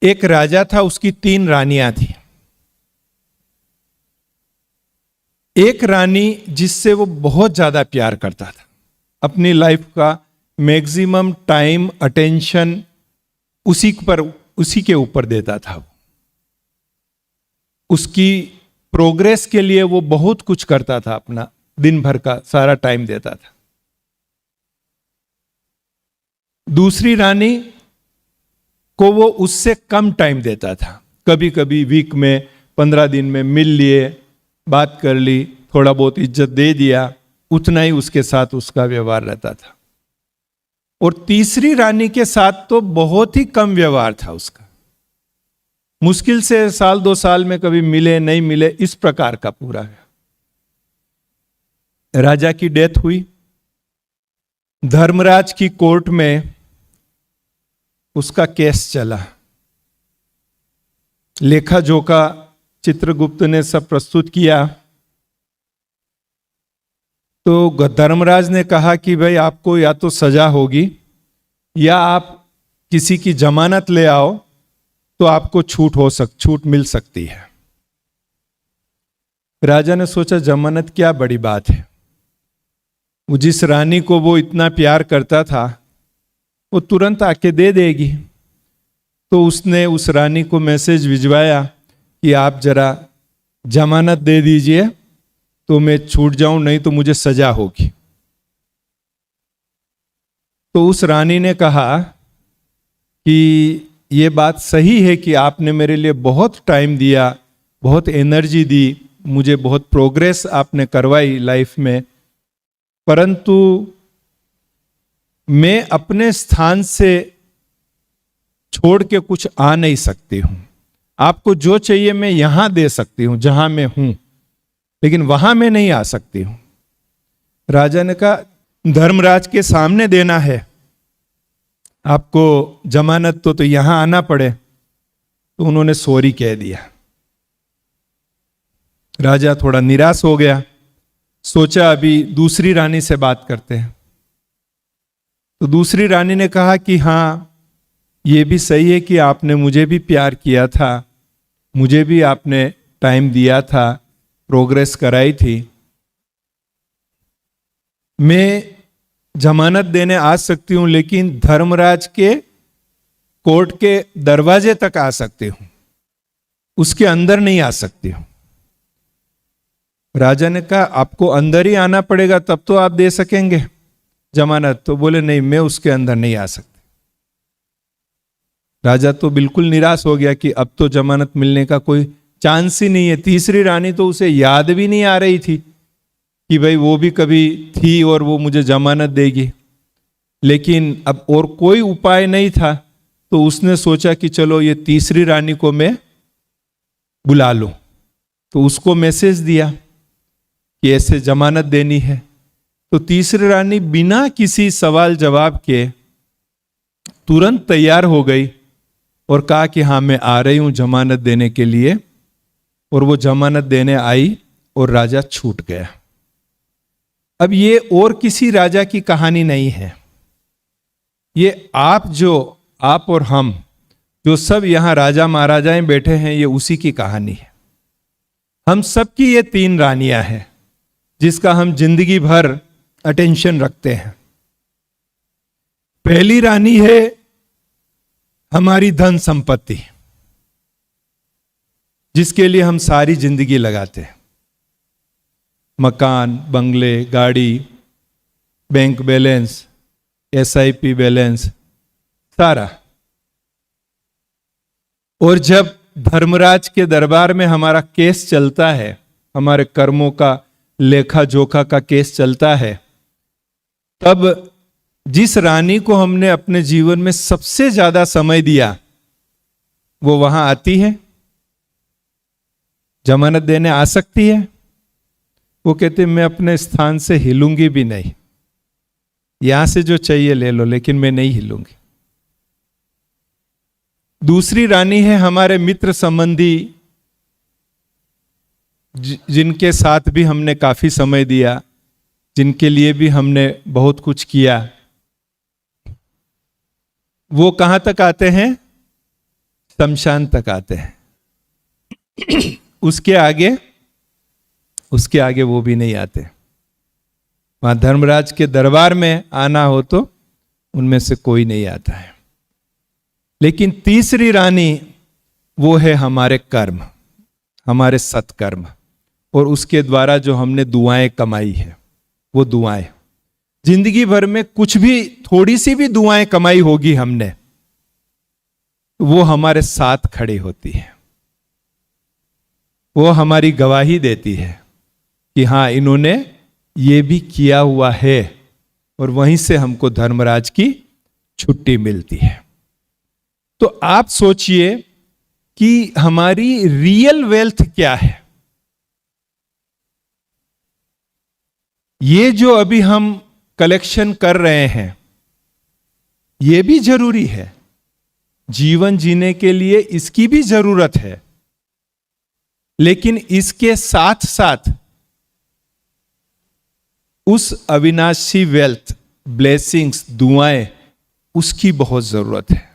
एक राजा था, उसकी 3 रानियां थी। एक रानी जिससे वो बहुत ज्यादा प्यार करता था, अपनी लाइफ का मैक्सिमम टाइम अटेंशन उसी के ऊपर देता था। वो उसकी प्रोग्रेस के लिए वो बहुत कुछ करता था, अपना दिन भर का सारा टाइम देता था। दूसरी रानी को वो उससे कम टाइम देता था, कभी कभी वीक में 15 दिन में मिल लिए, बात कर ली, थोड़ा बहुत इज्जत दे दिया, उतना ही उसके साथ उसका व्यवहार रहता था। और तीसरी रानी के साथ तो बहुत ही कम व्यवहार था उसका, मुश्किल से 1-2 साल में कभी मिले नहीं मिले, इस प्रकार का पूरा है। राजा की डेथ हुई, धर्मराज की कोर्ट में उसका केस चला, लेखा जोखा चित्रगुप्त ने सब प्रस्तुत किया। तो धर्मराज ने कहा कि भाई आपको या तो सजा होगी या आप किसी की जमानत ले आओ तो आपको छूट मिल सकती है। राजा ने सोचा जमानत क्या बड़ी बात है, वो जिस रानी को वो इतना प्यार करता था वो तुरंत आके दे देगी। तो उसने उस रानी को मैसेज भिजवाया कि आप जरा जमानत दे दीजिए तो मैं छूट जाऊं, नहीं तो मुझे सजा होगी। तो उस रानी ने कहा कि ये बात सही है कि आपने मेरे लिए बहुत टाइम दिया, बहुत एनर्जी दी, मुझे बहुत प्रोग्रेस आपने करवाई लाइफ में, परंतु मैं अपने स्थान से छोड़ के कुछ आ नहीं सकती हूं। आपको जो चाहिए मैं यहां दे सकती हूं जहां मैं हूं, लेकिन वहां मैं नहीं आ सकती हूं। राजा ने कहा धर्मराज के सामने देना है आपको जमानत तो यहां आना पड़े। तो उन्होंने सॉरी कह दिया। राजा थोड़ा निराश हो गया, सोचा अभी दूसरी रानी से बात करते हैं। तो दूसरी रानी ने कहा कि हाँ ये भी सही है कि आपने मुझे भी प्यार किया था, मुझे भी आपने टाइम दिया था, प्रोग्रेस कराई थी, मैं जमानत देने आ सकती हूं, लेकिन धर्मराज के कोर्ट के दरवाजे तक आ सकती हूं, उसके अंदर नहीं आ सकती हूं। राजा ने कहा आपको अंदर ही आना पड़ेगा तब तो आप दे सकेंगे जमानत। तो बोले नहीं, मैं उसके अंदर नहीं आ सकती। राजा तो बिल्कुल निराश हो गया कि अब तो जमानत मिलने का कोई चांस ही नहीं है। तीसरी रानी तो उसे याद भी नहीं आ रही थी कि भाई वो भी कभी थी और वो मुझे जमानत देगी, लेकिन अब और कोई उपाय नहीं था। तो उसने सोचा कि चलो ये तीसरी रानी को मैं बुला लूं। तो उसको मैसेज दिया कि ऐसे जमानत देनी है। तो तीसरी रानी बिना किसी सवाल जवाब के तुरंत तैयार हो गई और कहा कि हाँ मैं आ रही हूं जमानत देने के लिए। और वो जमानत देने आई और राजा छूट गया। अब ये और किसी राजा की कहानी नहीं है, ये आप और हम जो सब यहां राजा महाराजाएं बैठे हैं, ये उसी की कहानी है। हम सबकी ये 3 रानियां हैं जिसका हम जिंदगी भर अटेंशन रखते हैं। पहली रानी है हमारी धन संपत्ति, जिसके लिए हम सारी जिंदगी लगाते हैं, मकान, बंगले, गाड़ी, बैंक बैलेंस, SIP बैलेंस, सारा। और जब धर्मराज के दरबार में हमारा केस चलता है, हमारे कर्मों का लेखा जोखा का केस चलता है, तब जिस रानी को हमने अपने जीवन में सबसे ज्यादा समय दिया वो वहां आती है, जमानत देने आ सकती है। वो कहते मैं अपने स्थान से हिलूंगी भी नहीं, यहां से जो चाहिए ले लो, लेकिन मैं नहीं हिलूंगी। दूसरी रानी है हमारे मित्र संबंधी, जिनके साथ भी हमने काफी समय दिया, जिनके लिए भी हमने बहुत कुछ किया। वो कहां तक आते हैं? शमशान तक आते हैं, उसके आगे वो भी नहीं आते। वहां धर्मराज के दरबार में आना हो तो उनमें से कोई नहीं आता है। लेकिन तीसरी रानी वो है हमारे कर्म, हमारे सत्कर्म, और उसके द्वारा जो हमने दुआएं कमाई है, वो दुआएं जिंदगी भर में कुछ भी थोड़ी सी भी दुआएं कमाई होगी हमने, वो हमारे साथ खड़ी होती है, वो हमारी गवाही देती है कि हाँ इन्होंने ये भी किया हुआ है, और वहीं से हमको धर्मराज की छुट्टी मिलती है। तो आप सोचिए कि हमारी रियल वेल्थ क्या है। ये जो अभी हम कलेक्शन कर रहे हैं ये भी जरूरी है, जीवन जीने के लिए इसकी भी जरूरत है, लेकिन इसके साथ साथ उस अविनाशी वेल्थ, ब्लेसिंग्स, दुआएं, उसकी बहुत जरूरत है।